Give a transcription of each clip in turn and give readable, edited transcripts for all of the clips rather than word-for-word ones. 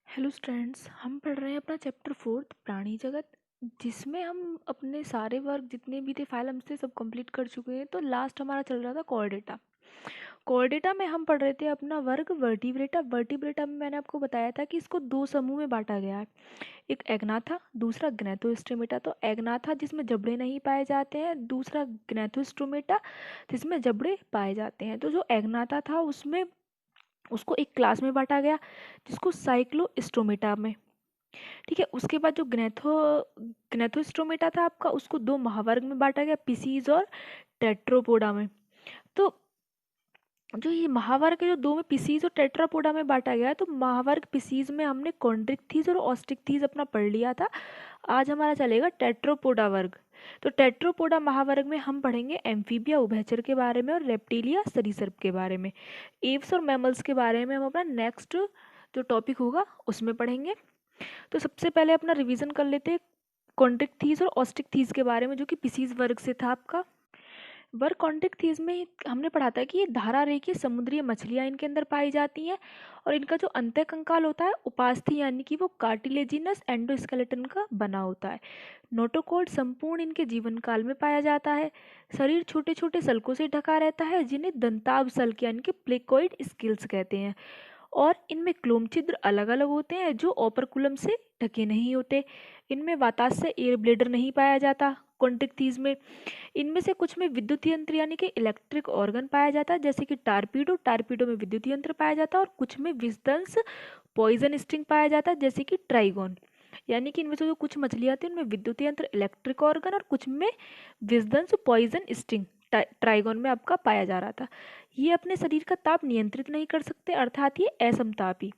Hello students, हम पढ़ रहे हैं अपना चैप्टर फोर्थ प्राणी जगत, जिसमें हम अपने सारे वर्क जितने भी थे फाइलम से सब कंप्लीट कर चुके हैं। तो लास्ट हमारा चल रहा था कोऑर्डेटा। कोऑर्डेटा में हम पढ़ रहे थे अपना वर्ग वर्टिब्रेटा। वर्टिब्रेटा में मैंने आपको बताया था कि इसको दो समूह में बांटा गया है, एक एग्नाथा, दूसरा ग्नैथोस्टोमेटा। तो एग्नाथा जिसमें जबड़े नहीं पाए जाते हैं, दूसरा ग्नैथोस्टोमेटा जिसमें जबड़े पाए जाते हैं। तो जो एग्नाथा था उसमें उसको एक क्लास में बांटा गया जिसको साइक्लोस्टोमेटा में। ठीक है, उसके बाद जो ग्नैथोस्टोमेटा था आपका, उसको दो महावर्ग में बांटा गया, पिसीज और टेट्रोपोडा में। तो जो ये महावर्ग है, जो दो में पिसीज और टेट्रापोडा में बांटा गया है, तो महावर्ग पिसीज में हमने कॉन्ड्रिक्थीज और ऑस्टिकथीज अपना पढ़ लिया था। आज हमारा चलेगा टेट्रोपोडा वर्ग। तो टेट्रोपोडा महावर्ग में हम पढ़ेंगे एम्फीबिया उभयचर के बारे में और रेप्टिलिया सरीसृप के बारे में। एव्स और मैमल्स के बारे में हम अपना नेक्स्ट जो टॉपिक होगा उसमें पढ़ेंगे। तो सबसे पहले अपना रिवीजन कर लेते हैं कॉन्ड्रिक्थीज और ऑस्टिकथीज के बारे में, जो कि पिसीज वर्ग से था आपका। वर्ग कॉन्ड्रिक्थीज में हमने पढ़ा था कि ये धारा रेखीय समुद्री मछलियाँ इनके अंदर पाई जाती हैं, और इनका जो अंतःकंकाल होता है उपास्थि यानी कि वो कार्टिलेजिनस एंडोस्केलेटन का बना होता है। नोटोकॉर्ड संपूर्ण इनके जीवन काल में पाया जाता है। शरीर छोटे छोटे सल्कों से ढका रहता है, जिन्हें दंताभ सल्क यानी कि प्लेकोइड स्किल्स कहते हैं। और इनमें क्लोम छिद्र अलग अलग होते हैं जो ओपरकुलम से ढके नहीं होते। इनमें वाताश्य एयर ब्लेडर नहीं पाया जाता कॉन्ड्रिक्थीज में। इनमें से कुछ में विद्युत यंत्र यानी कि इलेक्ट्रिक ऑर्गन पाया जाता है, जैसे कि टारपीडो में विद्युत यंत्र पाया जाता है, और कुछ में विषदंश पॉइजन स्टिंग पाया जाता है, जैसे कि ट्राइगोन। यानी कि इनमें से जो कुछ मछलियाँ आती हैं उनमें विद्युत यंत्र इलेक्ट्रिक ऑर्गन और कुछ में विषदंश पॉइजन स्टिंग ट्राइगोन में आपका पाया जा रहा था। ये अपने शरीर का ताप नियंत्रित नहीं कर सकते, अर्थात ये असमतापी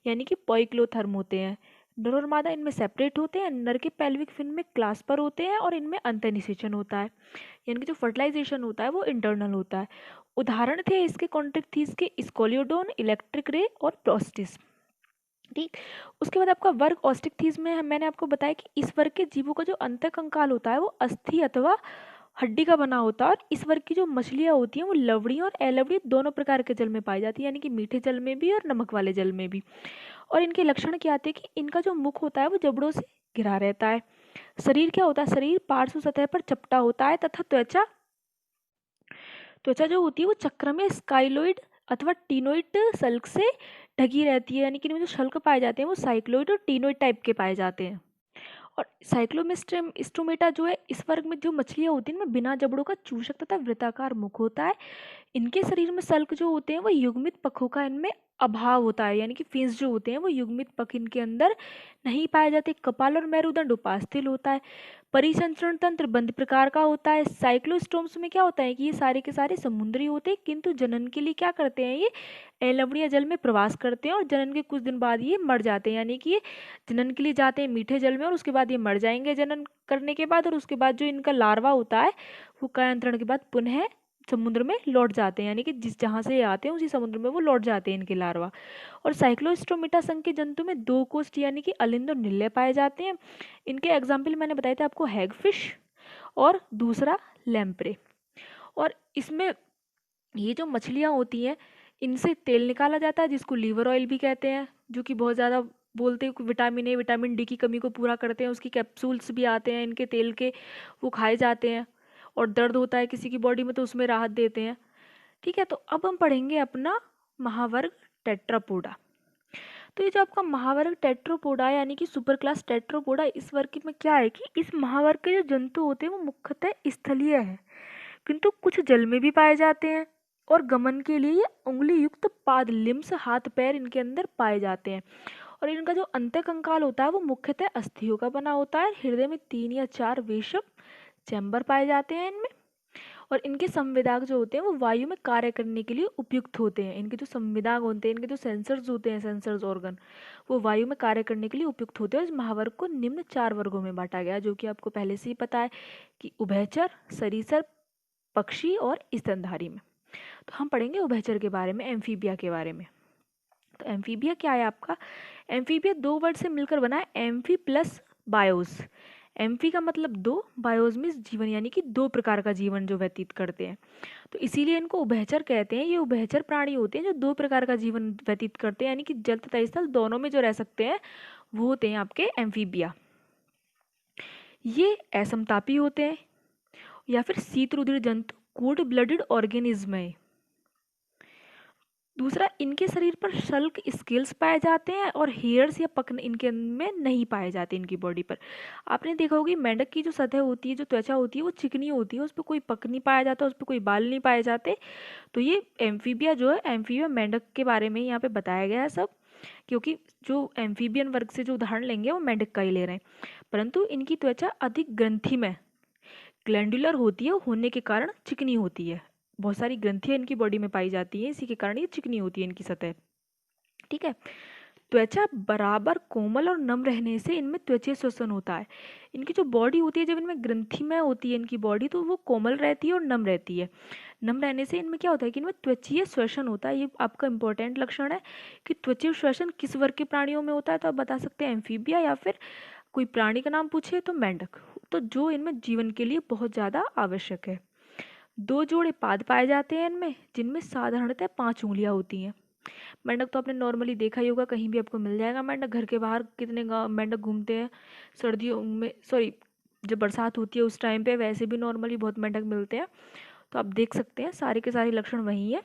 यानी कि पॉइक्लोथर्म होते हैं। नर और मादा इनमें सेपरेट होते हैं। नर के पेल्विक फिन में क्लास्पर होते हैं और इनमें अंतःनिषेचन होता है, यानी कि जो फर्टिलाइजेशन होता है वो इंटरनल होता है। उदाहरण थे इसके कॉन्ट्रिक्थीज के स्कोलियोडोन, इलेक्ट्रिक रे और प्रोस्टिस। ठीक, उसके बाद आपका वर्ग ऑस्टिकथीज में मैंने आपको बताया कि इस वर्ग के जीवों का जो अंतःकंकाल होता है वो अस्थि अथवा हड्डी का बना होता है, और इस वर्ग की जो मछलियाँ होती हैं वो लवड़ी और अलवड़ी दोनों प्रकार के जल में पाई जाती है, यानी कि मीठे जल में भी और नमक वाले जल में भी। और इनके लक्षण क्या आते हैं कि इनका जो मुख होता है वो जबड़ों से घिरा रहता है। शरीर क्या होता है, शरीर पार्श्व सतह पर चपटा होता है, तथा त्वचा त्वचा जो होती है वो चक्र में स्काइलोइड अथवा टीनोइड सल्क से ढकी रहती है, यानी कि इनमें जो शल्क पाए जाते हैं वो साइक्लोइड और टीनोइड टाइप के पाए जाते हैं। और साइक्लोमिस्ट्रम स्टोमेटा जो है, इस वर्ग में जो मछलियाँ होती हैं इनमें बिना जबड़ों का चूषक तथा वृत्ताकार मुख होता है। इनके शरीर में सल्क जो होते हैं वो युग्मित पखों का इनमें अभाव होता है, यानी कि फिन्स जो होते हैं वो युग्मित पख इनके अंदर नहीं पाए जाते। कपाल और मेरुदंड उपास्थि होता है। परिसंचरण तंत्र बंद प्रकार का होता है। साइक्लोस्टोम्स में क्या होता है कि ये सारे के सारे समुद्री होते हैं, किंतु जनन के लिए क्या करते हैं, ये अवलवणीय जल में प्रवास करते हैं, और जनन के कुछ दिन बाद ये मर जाते हैं। यानी कि ये जनन के लिए जाते हैं मीठे जल में, और उसके बाद ये मर जाएंगे जनन करने के बाद, और उसके बाद जो इनका लार्वा होता है वो कायांतरण के बाद पुनः समुद्र में लौट जाते हैं, यानी कि जिस जहाँ से ये आते हैं उसी समुद्र में वो लौट जाते हैं इनके लार्वा। और साइक्लोस्टोमेटा संघ के जंतु में दो कोष्ठ यानी कि अलिंद और निल्य पाए जाते हैं। इनके एग्जाम्पल मैंने बताए थे आपको, हैगफिश और दूसरा लैम्प्रे। और इसमें ये जो मछलियाँ होती हैं इनसे तेल निकाला जाता है, जिसको लीवर ऑयल भी कहते हैं, जो कि बहुत ज़्यादा बोलते हैं विटामिन ए विटामिन डी की कमी को पूरा करते हैं। उसकी कैप्सूल्स भी आते हैं इनके तेल के, वो खाए जाते हैं। और दर्द होता है किसी की बॉडी में तो उसमें राहत देते हैं। ठीक है, तो अब हम पढ़ेंगे अपना महावर्ग टेट्रापोडा। तो ये जो आपका महावर्ग टेट्रोपोडा यानी कि सुपर क्लास टेट्रोपोडा, इस वर्ग में क्या है कि इस महावर्ग के जो जंतु होते हैं वो मुख्यतः स्थलीय है, किंतु कुछ जल में भी पाए जाते हैं। और गमन के लिए ये उंगली युक्त पाद लिम्स हाथ पैर इनके अंदर पाए जाते हैं। और इनका जो अंतःकंकाल होता है वो मुख्यतः अस्थियों का बना होता है। हृदय में 3 या 4 वेशम चैम्बर पाए जाते हैं इनमें। और इनके संविदाग जो होते हैं वो वायु में कार्य करने के लिए उपयुक्त होते हैं। इनके जो संविदाग होते हैं, इनके जो सेंसर्स होते हैं, सेंसर्स ऑर्गन, वो वायु में कार्य करने के लिए उपयुक्त होते हैं। इस महावर्ग को निम्न 4 वर्गों में बांटा गया, जो कि आपको पहले से ही पता है कि उभयचर, सरीसर, पक्षी और स्तनधारी में। तो हम पढ़ेंगे उभयचर के बारे में, एम्फीबिया के बारे में। तो एम्फीबिया क्या है आपका, एम्फीबिया दो वर्ड से मिलकर बना है, एम्फी प्लस बायोस। एम्फी का मतलब दो, बायोज मीन्स जीवन, यानी कि दो प्रकार का जीवन जो व्यतीत करते हैं। तो इसीलिए इनको उभयचर कहते हैं। ये उभयचर प्राणी होते हैं जो दो प्रकार का जीवन व्यतीत करते हैं, यानी कि जल तथा स्थल दोनों में जो रह सकते हैं वो होते हैं आपके एम्फीबिया। ये असमतापी होते हैं या फिर शीतरुधिर जंतु, कोल्ड ब्लडेड ऑर्गेनिज्म है। दूसरा, इनके शरीर पर शल्क स्केल्स पाए जाते हैं और हेयर्स या पखन इनके में नहीं पाए जाते इनकी बॉडी पर। आपने देखा होगी मेंढक की जो सतह होती है, जो त्वचा होती है, वो चिकनी होती है, उस पर कोई पख नहीं पाया जाता, उस पर कोई बाल नहीं पाए जाते। तो ये एम्फीबिया जो है, एम्फीबिया मेंढक के बारे में यहाँ पे बताया गया है सब, क्योंकि जो एम्फीबियन वर्ग से जो उदाहरण लेंगे वो मेंढक का ही ले रहे हैं। परंतु इनकी त्वचा अधिक ग्रंथि में ग्लैंडुलर होती है, होने के कारण चिकनी होती है। बहुत सारी ग्रंथियां इनकी बॉडी में पाई जाती हैं, इसी के कारण ये चिकनी होती है इनकी सतह। ठीक है। त्वचा बराबर कोमल और नम रहने से इनमें त्वचीय श्वसन होता है। इनकी जो बॉडी होती है, जब इनमें ग्रंथिमय होती है इनकी बॉडी, तो वो कोमल रहती है और नम रहती है। नम रहने से इनमें क्या होता है कि इनमें त्वचीय श्वसन होता है। ये आपका इंपॉर्टेंट लक्षण है कि त्वचीय श्वसन किस वर्ग के प्राणियों में होता है, तो आप बता सकते हैं एम्फीबिया, या फिर कोई प्राणी का नाम पूछे तो मेंढक, तो जो इनमें जीवन के लिए बहुत ज़्यादा आवश्यक है। दो जोड़े पाद पाए जाते हैं इनमें, जिनमें साधारणतः 5 उंगलियां होती हैं। मेंढक तो आपने नॉर्मली देखा ही होगा, कहीं भी आपको मिल जाएगा मेंढक। घर के बाहर कितने मेंढक घूमते हैं सर्दियों में, सॉरी जब बरसात होती है उस टाइम पे, वैसे भी नॉर्मली बहुत मेंढक मिलते हैं। तो आप देख सकते हैं सारे के सारे लक्षण वही है।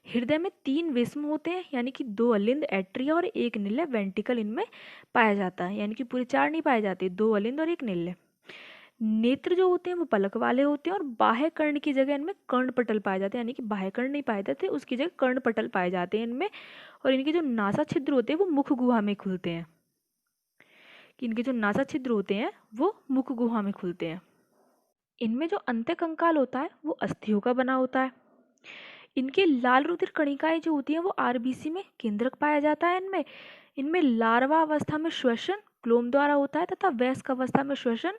हृदय में 3 विस्म होते हैं, यानी कि 2 अलिंद एट्रिया और 1 निल्य वेंट्रिकल इनमें पाया जाता है, यानी कि पूरे 4 नहीं पाए जाते, 2 अलिंद और 1 निल्य। नेत्र जो होते हैं वो पलक वाले होते हैं और बाह्य कर्ण की जगह इनमें कर्णपटल पाए जाते हैं, यानी कि बाह्य कर्ण नहीं पाए जाते, उसकी जगह कर्णपटल पाए जाते हैं इनमें। और इनके जो नासा छिद्र होते हैं वो मुख गुहा में खुलते हैं, कि इनके जो नासा छिद्र होते हैं वो मुख गुहा में खुलते हैं। इनमें जो अंत्य कंकाल होता है वो अस्थियों का बना होता है। इनके लाल रुधिर कणिकाएं जो होती हैं वो आरबीसी में केंद्रक पाया जाता है इनमें। इनमें लार्वा अवस्था में श्वसन क्लोम द्वारा होता है तथा वयस्क अवस्था में श्वसन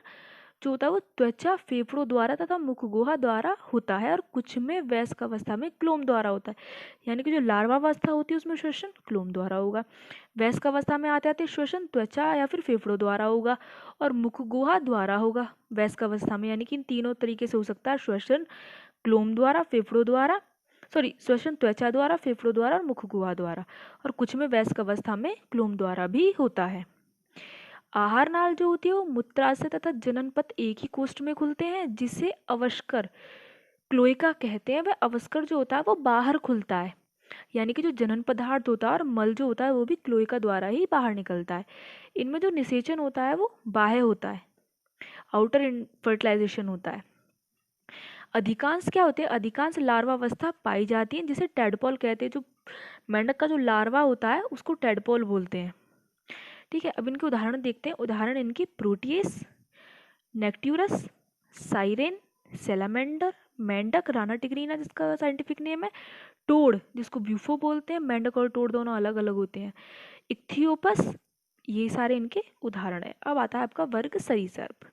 जो होता है वो त्वचा फेफड़ों द्वारा तथा मुख गुहा द्वारा होता है, और कुछ में वयस्क अवस्था में क्लोम द्वारा होता है। यानी कि जो लार्वा अवस्था होती है उसमें श्वसन क्लोम द्वारा होगा, वयस्क अवस्था में आते आते श्वसन त्वचा या फिर फेफड़ों द्वारा होगा, और मुख गुहा द्वारा होगा वयस्क अवस्था में। यानी कि इन तीनों तरीके से हो सकता है, श्वसन क्लोम द्वारा, फेफड़ों द्वारा, सॉरी श्वसन त्वचा द्वारा, फेफड़ों द्वारा और मुख गुहा द्वारा, और कुछ में वयस्क अवस्था में क्लोम द्वारा भी होता है। आहार नाल जो होती है वो मूत्राशय तथा जनन पथ एक ही कोष्ठ में खुलते हैं, जिसे अवस्कर क्लोएका कहते हैं। वह अवस्कर जो होता है वो बाहर खुलता है, यानी कि जो जनन पदार्थ होता है और मल जो होता है वो भी क्लोएका द्वारा ही बाहर निकलता है। इनमें जो निषेचन होता है वो बाह्य होता है, आउटर फर्टिलाइजेशन होता है। अधिकांश क्या होते हैं, अधिकांश लार्वा अवस्था पाई जाती है, जिसे टेडपोल कहते हैं। जो मेंढक का जो लार्वा होता है उसको टेडपोल बोलते हैं। ठीक है। अब इनके उदाहरण देखते हैं। उदाहरण इनकी प्रोटियस, नेक्ट्यूरस, साइरेन, सेलामेंडर, मेंढक राना टिग्रीना जिसका साइंटिफिक नेम है, टोड जिसको ब्यूफो बोलते हैं। मेंढक और टोड दोनों अलग अलग होते हैं। इक्थियोपस, ये सारे इनके उदाहरण है। अब आता है आपका वर्ग सरीसृप।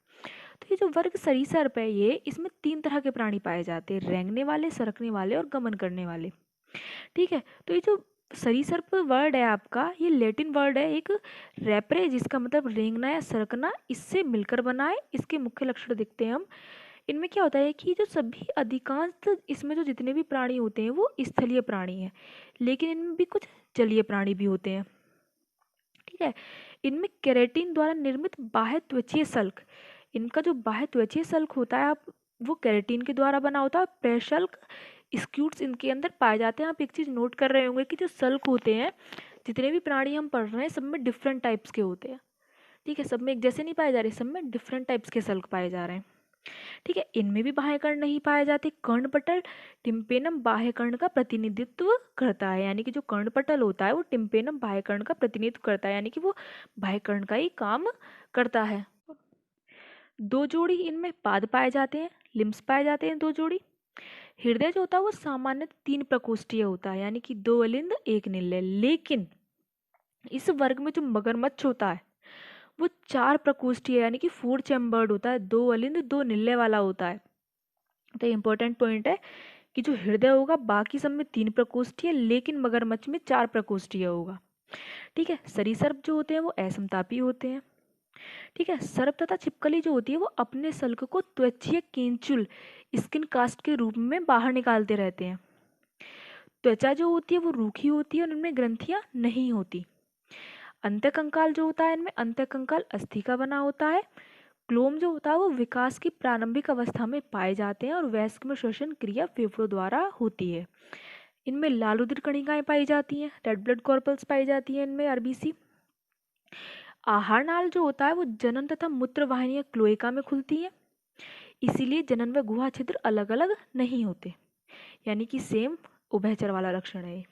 तो ये जो वर्ग सरीसृप है, ये इसमें 3 तरह के प्राणी पाए जाते हैं, रेंगने वाले, सरकने वाले और गमन करने वाले। ठीक है। तो ये जो सरीसृप वर्ड है आपका, ये लैटिन वर्ड है एक रेपरे, जिसका मतलब रेंगना या सरकना, इससे मिलकर बना है। इसके मुख्य लक्षण देखते हैं हम। इनमें क्या होता है कि जो सभी अधिकांश इसमें जो जितने भी प्राणी होते हैं वो स्थलीय प्राणी हैं, लेकिन इनमें भी कुछ जलीय प्राणी भी होते हैं। ठीक है। इनमें केराटिन द्वारा निर्मित बाह्य त्वचीय सल्क, इनका जो बाह्य त्वचीय सल्क होता है आप वो केराटिन के द्वारा बना होता है। प्रशल्क स्क्यूट्स इनके अंदर पाए जाते हैं। आप एक चीज़ नोट कर रहे होंगे कि जो सल्क होते हैं, जितने भी प्राणी हम पढ़ रहे हैं सब में डिफरेंट टाइप्स के होते हैं। ठीक है। सब में एक जैसे नहीं पाए जा रहे, सब में डिफरेंट टाइप्स के सल्क पाए जा रहे हैं। ठीक है। इनमें भी बाह्य कर्ण नहीं पाए जाते। कर्णपटल टिम्पेनम बाह्य कर्ण का प्रतिनिधित्व करता है, यानी कि जो कर्णपटल होता है वो टिम्पेनम बाह्य कर्ण का प्रतिनिधित्व करता है, यानी कि वो बाह्य कर्ण का ही काम करता है। 2 जोड़ी इनमें पाद पाए जाते हैं, लिम्स पाए जाते हैं 2 जोड़ी। हृदय जो होता है वो सामान्य 3 प्रकोष्ठीय होता है, यानी कि 2 अलिंद 1 निल्य। लेकिन इस वर्ग में जो मगरमच्छ होता है वो 4 प्रकोष्ठीय यानी कि 4 चैम्बर्ड होता है, 2 अलिंद 2 निल्य वाला होता है। तो इम्पोर्टेंट पॉइंट है कि जो हृदय होगा बाकी सब में 3 प्रकोष्ठीय, लेकिन मगरमच्छ में 4 प्रकोष्ठीय होगा। ठीक है। सरीसृप जो होते हैं वो असमतापी होते हैं। ठीक है। सर्प तथा छिपकली जो होती है वो अपने सल्क को त्वचीय केंचुल स्किन कास्ट के रूप में बाहर निकालते रहते हैं। त्वचा जो होती है वो रूखी होती है और इनमें ग्रंथियां नहीं होती। अंतःकंकाल जो होता है इनमें अंतःकंकाल अस्थि का बना होता है। क्लोम जो होता है वो विकास की प्रारंभिक अवस्था में पाए जाते हैं और वयस्क में श्वसन क्रिया फेफड़ों द्वारा होती है। इनमें लाल रुधिर कणिकाएं पाई जाती हैं, रेड ब्लड कॉर्पल्स पाई जाती हैं इनमें, आरबीसी। आहार नाल जो होता है वो जनन तथा मूत्र वाहिनियां क्लोएका में खुलती है, इसीलिए जनन व गुहा छिद्र अलग अलग नहीं होते, यानी कि सेम उभयचर वाला लक्षण है।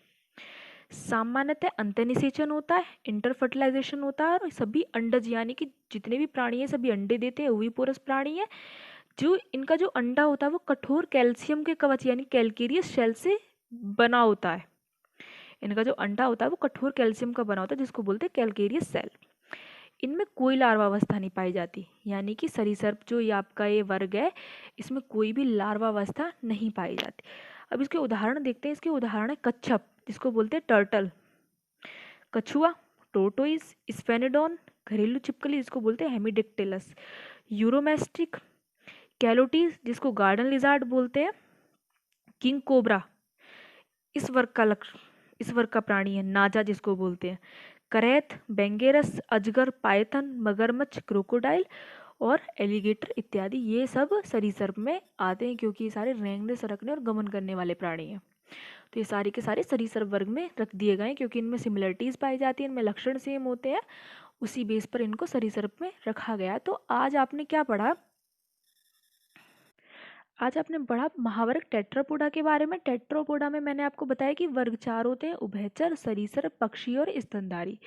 सामान्यतः अंतःनिषेचन होता है, इंटर फर्टिलाइजेशन होता है और सभी अंडज यानी कि जितने भी प्राणी है सभी अंडे देते हैं, ओविपोरस प्राणी है। जो इनका जो अंडा होता है वो कठोर कैल्शियम के कवच यानी कैलकेरियस शेल से बना होता है। इनका जो अंडा होता है वो कठोर कैल्शियम का बना होता है जिसको बोलते हैं कैलकेरियस सेल। इनमें कोई लार्वावस्था नहीं पाई जाती, यानी कि सरीसृप जो ये आपका ये वर्ग है इसमें कोई भी लार्वावस्था नहीं पाई जाती। अब इसके उदाहरण देखते हैं। इसके उदाहरण है कच्छप जिसको बोलते हैं टर्टल, कछुआ टोर्टोइस, स्फेनोडोन घरेलू छिपकली जिसको बोलते हैं हेमिडिक्टिलस, यूरोमेस्टिक कैलोटीज जिसको गार्डन लिजार्ड बोलते हैं, किंग कोबरा इस वर्ग का प्राणी है, नाजा जिसको बोलते हैं, करैथ, बेंगेरस, अजगर, पायथन, मगरमच्छ, क्रोकोडाइल और एलिगेटर इत्यादि ये सब सरीसृप में आते हैं क्योंकि ये सारे रेंगने सरकने और गमन करने वाले प्राणी हैं। तो ये सारे के सारे सरीसृप वर्ग में रख दिए गए हैं क्योंकि इनमें सिमिलरिटीज पाई जाती है, इनमें लक्षण सेम होते हैं, उसी बेस पर इनको सरीसृप में रखा गया। तो आज आपने क्या पढ़ा? आज आपने पढ़ा महावर्ग टेट्रापोडा के बारे में। टेट्रापोडा में मैंने आपको बताया कि वर्ग 4 होते हैं, उभयचर, सरीसृप, पक्षी और स्तनधारी।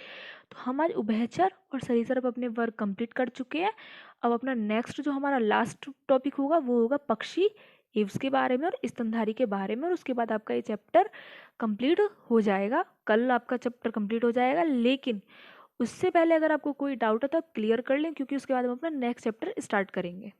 तो हम आज उभयचर और सरीसृप अपने वर्ग कंप्लीट कर चुके हैं। अब अपना नेक्स्ट जो हमारा लास्ट टॉपिक होगा वो होगा पक्षी एव्स के बारे में और स्तनधारी के बारे में, और उसके बाद आपका ये चैप्टर कंप्लीट हो जाएगा। कल आपका चैप्टर कंप्लीट हो जाएगा, लेकिन उससे पहले अगर आपको कोई डाउट है तो आप क्लियर कर लें क्योंकि उसके बाद हम अपना नेक्स्ट चैप्टर स्टार्ट करेंगे।